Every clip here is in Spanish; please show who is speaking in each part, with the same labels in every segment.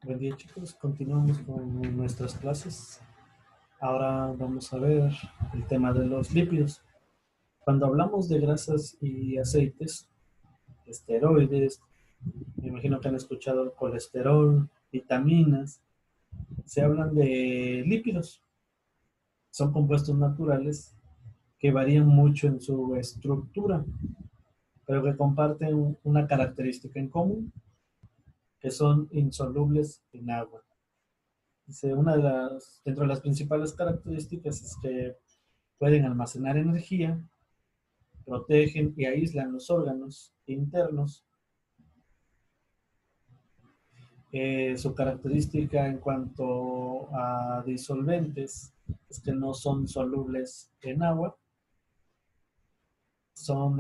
Speaker 1: Buen día chicos, continuamos con nuestras clases. Ahora vamos a ver el tema de los lípidos. Cuando hablamos de grasas y aceites, esteroides, me imagino que han escuchado el colesterol, vitaminas, se hablan de lípidos. Son compuestos naturales que varían mucho en su estructura, pero que comparten una característica en común, que son insolubles en agua. Dice, dentro de las principales características es que pueden almacenar energía, protegen y aíslan los órganos internos. Su característica en cuanto a disolventes es que no son solubles en agua. Son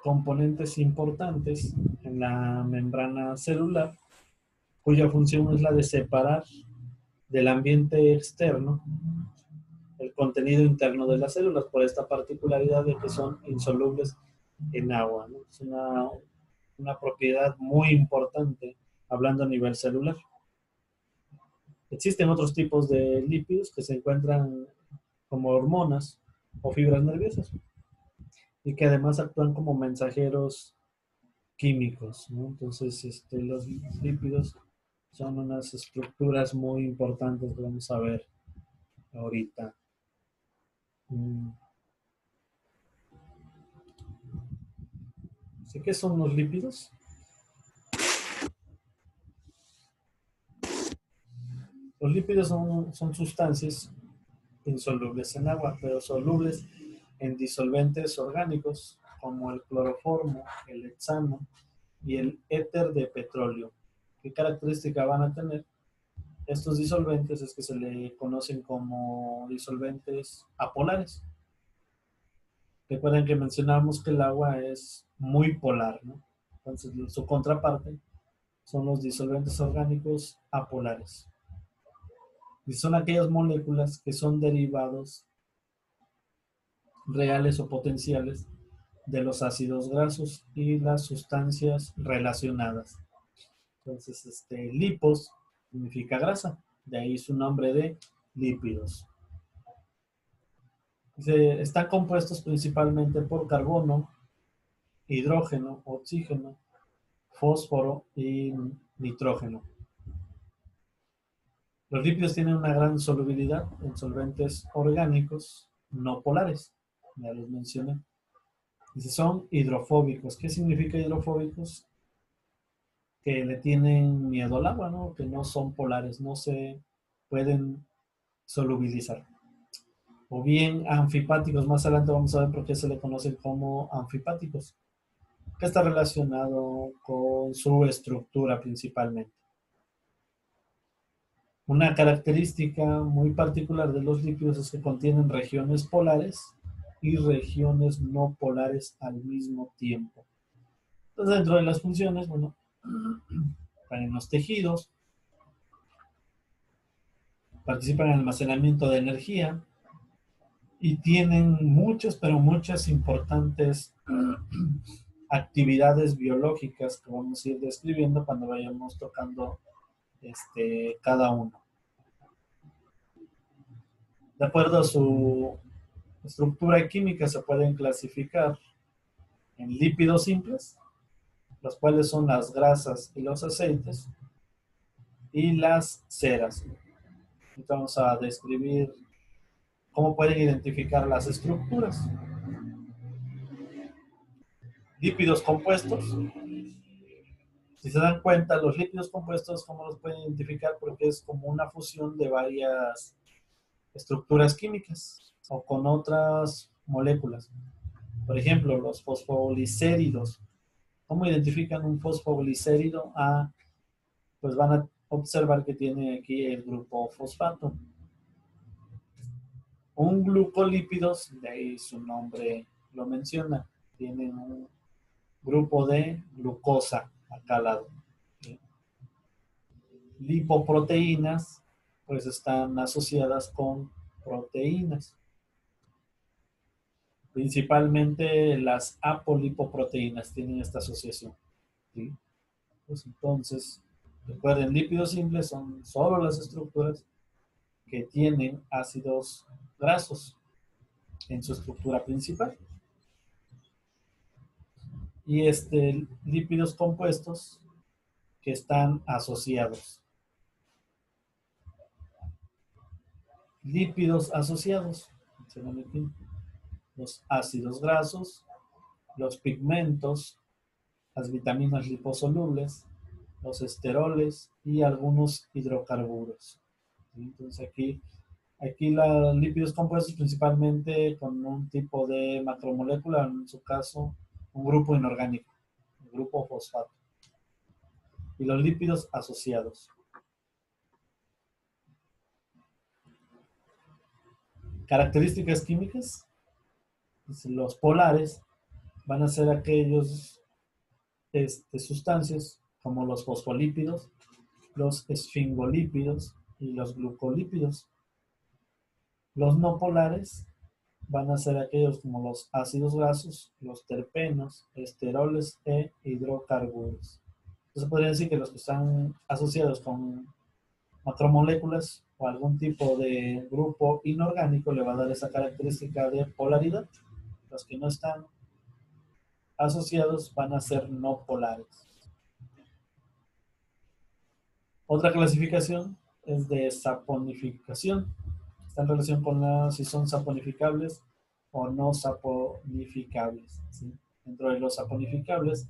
Speaker 1: componentes importantes en la membrana celular, cuya función es la de separar del ambiente externo el contenido interno de las células, por esta particularidad de que son insolubles en agua, ¿no? Es una propiedad muy importante hablando a nivel celular. Existen otros tipos de lípidos que se encuentran como hormonas o fibras nerviosas y que además actúan como mensajeros químicos, ¿no? Entonces, los lípidos son unas estructuras muy importantes que vamos a ver ahorita. ¿Qué son los lípidos? Los lípidos son sustancias insolubles en agua, pero solubles en disolventes orgánicos como el cloroformo, el hexano y el éter de petróleo. ¿Qué característica van a tener? Estos disolventes es que se le conocen como disolventes apolares. Recuerden que mencionamos que el agua es muy polar, ¿no? Entonces, su contraparte son los disolventes orgánicos apolares. Y son aquellas moléculas que son derivados reales o potenciales de los ácidos grasos y las sustancias relacionadas. Entonces, lipos significa grasa, de ahí su nombre de lípidos. Están compuestos principalmente por carbono, hidrógeno, oxígeno, fósforo y nitrógeno. Los lípidos tienen una gran solubilidad en solventes orgánicos no polares, ya los mencioné. Dice, son hidrofóbicos. ¿Qué significa hidrofóbicos? Que le tienen miedo al agua, ¿no? Que no son polares, no se pueden solubilizar. O bien anfipáticos, más adelante vamos a ver por qué se le conocen como anfipáticos, que está relacionado con su estructura principalmente. Una característica muy particular de los lípidos es que contienen regiones polares y regiones no polares al mismo tiempo. Entonces, dentro de las funciones, bueno, están en los tejidos, participan en el almacenamiento de energía y tienen muchas, pero muchas importantes actividades biológicas que vamos a ir describiendo cuando vayamos tocando cada uno. De acuerdo a su estructura química se pueden clasificar en lípidos simples, los cuales son las grasas y los aceites, y las ceras. Entonces vamos a describir cómo pueden identificar las estructuras. Lípidos compuestos. Si se dan cuenta, los lípidos compuestos, ¿cómo los pueden identificar? Porque es como una fusión de varias estructuras químicas o con otras moléculas. Por ejemplo, los fosfoglicéridos. ¿Cómo identifican un fosfoglicérido? Pues van a observar que tiene aquí el grupo fosfato. Un glucolípidos, de ahí su nombre lo menciona, tiene un grupo de glucosa acá al lado. ¿Sí? Lipoproteínas, pues están asociadas con proteínas. Principalmente las apolipoproteínas tienen esta asociación. ¿Sí? Pues entonces, Recuerden, lípidos simples son solo las estructuras que tienen ácidos grasos en su estructura principal. Y lípidos compuestos que están asociados. Lípidos asociados, los ácidos grasos, los pigmentos, las vitaminas liposolubles, los esteroles y algunos hidrocarburos. Entonces aquí los lípidos compuestos principalmente con un tipo de macromolécula, en su caso un grupo inorgánico, el grupo fosfato. Y los lípidos asociados. Características químicas. Los polares van a ser aquellos sustancias como los fosfolípidos, los esfingolípidos y los glucolípidos. Los no polares van a ser aquellos como los ácidos grasos, los terpenos, esteroles e hidrocarburos. Entonces podría decir que los que están asociados con macromoléculas o algún tipo de grupo inorgánico le va a dar esa característica de polaridad. Los que no están asociados van a ser no polares. Otra clasificación es de saponificación. Está en relación con si son saponificables o no saponificables. ¿Sí? Dentro de los saponificables,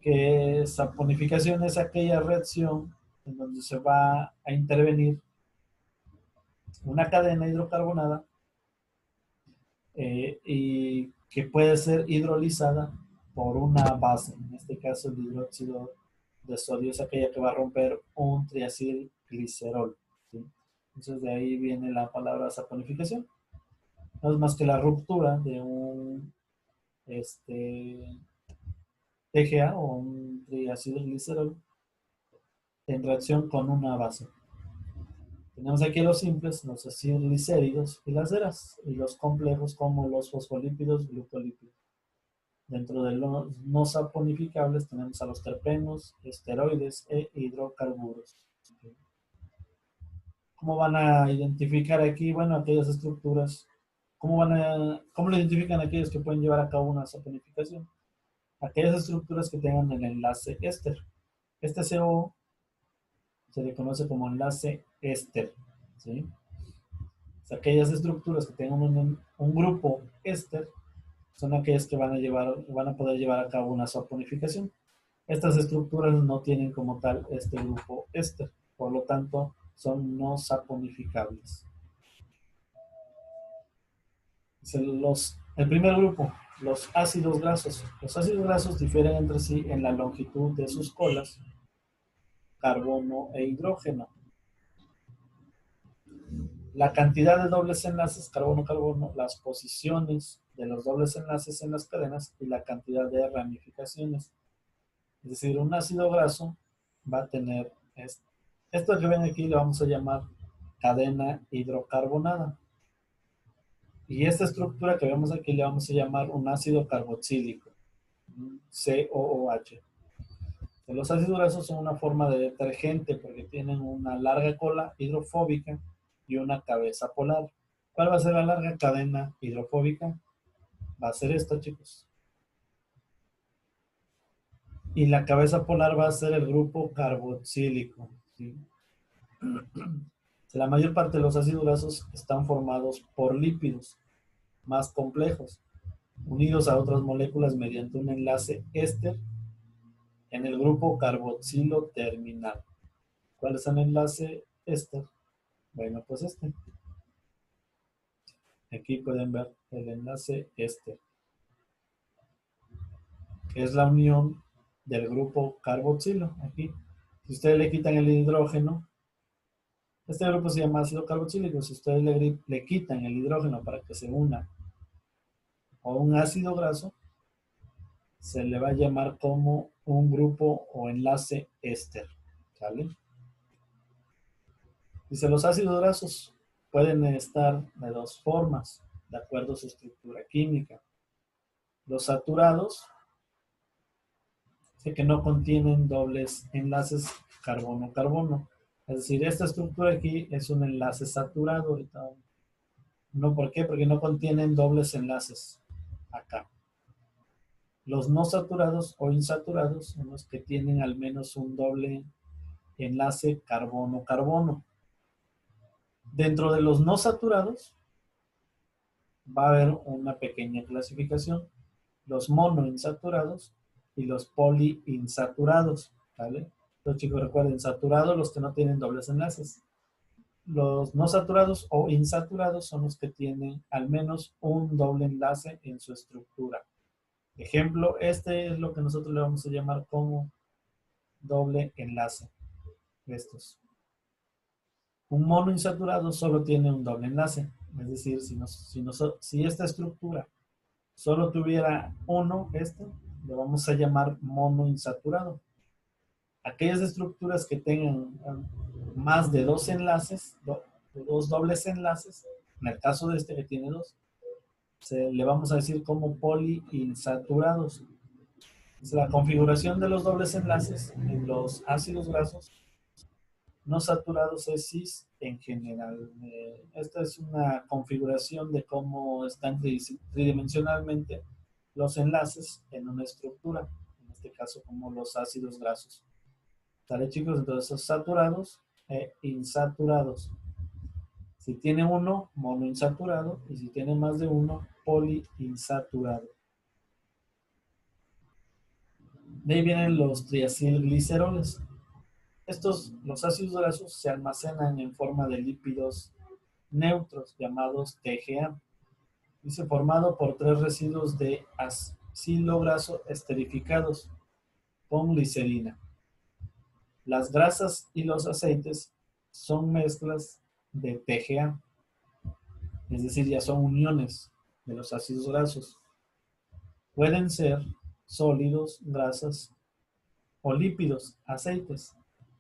Speaker 1: que saponificación es aquella reacción en donde se va a intervenir una cadena hidrocarbonada y que puede ser hidrolizada por una base. En este caso, el hidróxido de sodio es aquella que va a romper un triacilglicerol. ¿Sí? Entonces, de ahí viene la palabra saponificación. No es más que la ruptura de un TGA o un triacilglicerol en reacción con una base. Tenemos aquí los simples, los acilglicéridos y las ceras, y los complejos como los fosfolípidos, glucolípidos. Dentro de los no saponificables tenemos a los terpenos, esteroides e hidrocarburos. ¿Cómo van a identificar aquí? Bueno, aquellas estructuras. ¿Cómo lo identifican aquellos que pueden llevar a cabo una saponificación? Aquellas estructuras que tengan el enlace éster. Este CO se le conoce como enlace éster. ¿Sí? O sea, aquellas estructuras que tengan un grupo éster son aquellas que van a poder llevar a cabo una saponificación. Estas estructuras no tienen como tal este grupo éster, por lo tanto son no saponificables. El primer grupo, los ácidos grasos. Los ácidos grasos difieren entre sí en la longitud de sus colas, carbono e hidrógeno. La cantidad de dobles enlaces carbono-carbono, las posiciones de los dobles enlaces en las cadenas y la cantidad de ramificaciones. Es decir, un ácido graso va a tener esto que ven aquí lo vamos a llamar cadena hidrocarbonada. Y esta estructura que vemos aquí le vamos a llamar un ácido carboxílico, COOH. Los ácidos grasos son una forma de detergente porque tienen una larga cola hidrofóbica y una cabeza polar. ¿Cuál va a ser la larga cadena hidrofóbica? Va a ser esta, chicos. Y la cabeza polar va a ser el grupo carboxílico. ¿Sí? La mayor parte de los ácidos grasos están formados por lípidos más complejos, unidos a otras moléculas mediante un enlace éster en el grupo carboxilo terminal. ¿Cuál es el enlace éster? Bueno, pues Aquí pueden ver el enlace éster, que es la unión del grupo carboxilo. Aquí, si ustedes le quitan el hidrógeno, este grupo se llama ácido carboxílico. Si ustedes le quitan el hidrógeno para que se una a un ácido graso, se le va a llamar como un grupo o enlace éster. ¿Sale? Dice, los ácidos grasos pueden estar de dos formas, de acuerdo a su estructura química. Los saturados, que no contienen dobles enlaces carbono-carbono. Es decir, esta estructura aquí es un enlace saturado. Ahorita, no, ¿por qué? Porque no contienen dobles enlaces acá. Los no saturados o insaturados son los que tienen al menos un doble enlace carbono-carbono. Dentro de los no saturados va a haber una pequeña clasificación. Los monoinsaturados y los poliinsaturados, ¿vale? Los chicos recuerden, saturados los que no tienen dobles enlaces. Los no saturados o insaturados son los que tienen al menos un doble enlace en su estructura. Ejemplo, este es lo que nosotros le vamos a llamar como doble enlace. Estos. Un monoinsaturado solo tiene un doble enlace. Es decir, si esta estructura solo tuviera uno, le vamos a llamar monoinsaturado. Aquellas estructuras que tengan más de dos enlaces, dos dobles enlaces, en el caso de este que tiene dos, le vamos a decir como poliinsaturados. Es la configuración de los dobles enlaces en los ácidos grasos no saturados es cis en general. Esta es una configuración de cómo están tridimensionalmente los enlaces en una estructura, en este caso como los ácidos grasos. ¿Sale, chicos? Entonces, saturados e insaturados. Si tiene uno, monoinsaturado, y si tiene más de uno, poliinsaturado. De ahí vienen los triacilgliceroles. Los ácidos grasos se almacenan en forma de lípidos neutros llamados TGA. Dice formado por tres residuos de acilo graso esterificados con glicerina. Las grasas y los aceites son mezclas de TGA, es decir, ya son uniones de los ácidos grasos. Pueden ser sólidos, grasas o lípidos, aceites.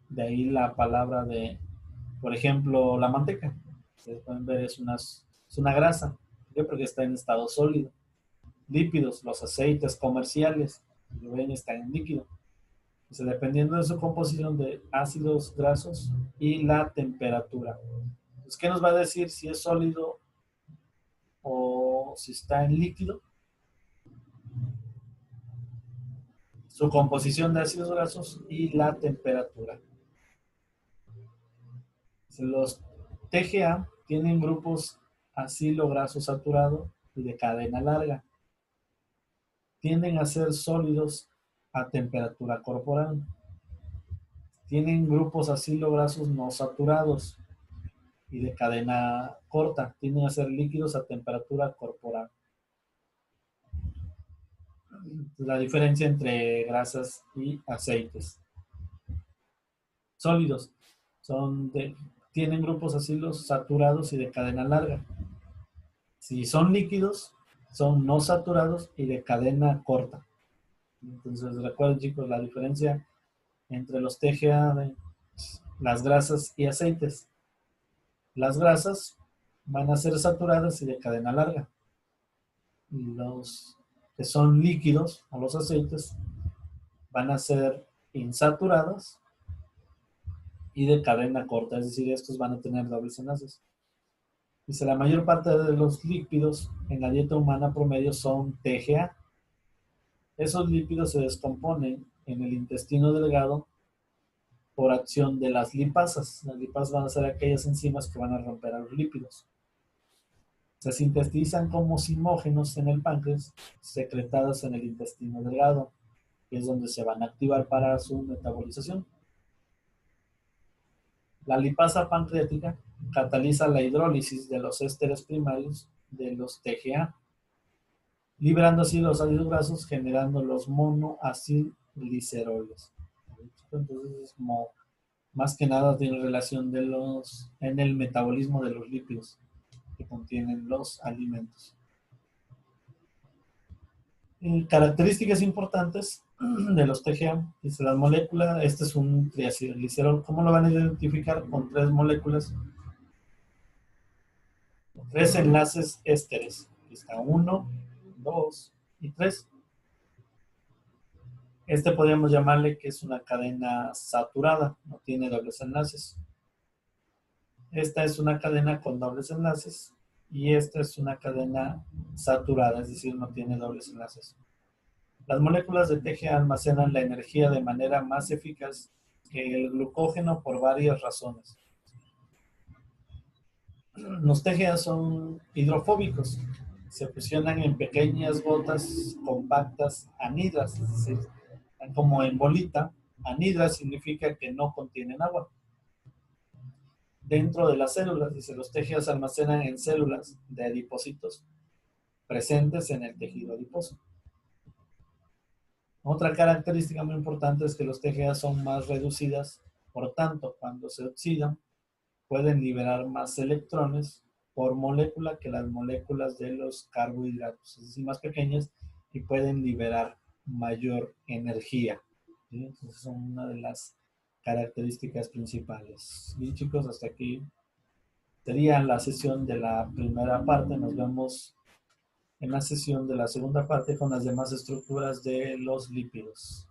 Speaker 1: De ahí la palabra de, por ejemplo, la manteca. Ustedes pueden ver, es una grasa. ¿Por qué? Porque está en estado sólido. Lípidos, los aceites comerciales, lo ven, están en líquido. Entonces, dependiendo de su composición de ácidos grasos y la temperatura. Entonces, ¿qué nos va a decir si es sólido o si está en líquido? Su composición de ácidos grasos y la temperatura. Los TGA tienen grupos acilo graso saturado y de cadena larga. Tienden a ser sólidos a temperatura corporal. Tienen grupos acilo grasos no saturados y de cadena corta. Tienden a ser líquidos a temperatura corporal. La diferencia entre grasas y aceites. Sólidos tienen grupos acilos saturados y de cadena larga. Si son líquidos, son no saturados y de cadena corta. Entonces, recuerden, chicos, la diferencia entre los TGA, las grasas y aceites. Las grasas van a ser saturadas y de cadena larga. Y los que son líquidos, o los aceites, van a ser insaturadas y de cadena corta. Es decir, estos van a tener dobles enlaces. Dice, la mayor parte de los lípidos en la dieta humana promedio son TGA. Esos lípidos se descomponen en el intestino delgado por acción de las lipasas. Las lipasas van a ser aquellas enzimas que van a romper a los lípidos. Se sintetizan como simógenos en el páncreas, secretadas en el intestino delgado, que es donde se van a activar para su metabolización. La lipasa pancreática cataliza la hidrólisis de los ésteres primarios de los TGA, liberando así los ácidos grasos, generando los monoacilgliceroles. Entonces, es como, más que nada tiene relación en el metabolismo de los lípidos que contienen los alimentos. Características importantes de los TGA. Dice las moléculas, este es un triacilglicerol. ¿Cómo lo van a identificar? Con tres moléculas, tres enlaces ésteres. Aquí está 1, 2 y 3. Este podríamos llamarle que es una cadena saturada, no tiene dobles enlaces. Esta es una cadena con dobles enlaces y esta es una cadena saturada, es decir, no tiene dobles enlaces. Las moléculas de TGA almacenan la energía de manera más eficaz que el glucógeno por varias razones. Los TGA son hidrofóbicos, se fusionan en pequeñas gotas compactas anhidras, es decir, como en bolita. Anhidras significa que no contienen agua. Dentro de las células, dice, los TGA se almacenan en células de adipocitos presentes en el tejido adiposo. Otra característica muy importante es que los TGA son más reducidas, por tanto, cuando se oxidan, pueden liberar más electrones por molécula que las moléculas de los carbohidratos, es decir, más pequeñas y pueden liberar mayor energía. ¿Sí? Entonces son una de las características principales. Bien, chicos, hasta aquí sería la sesión de la primera parte. Nos vemos en la sesión de la segunda parte con las demás estructuras de los lípidos.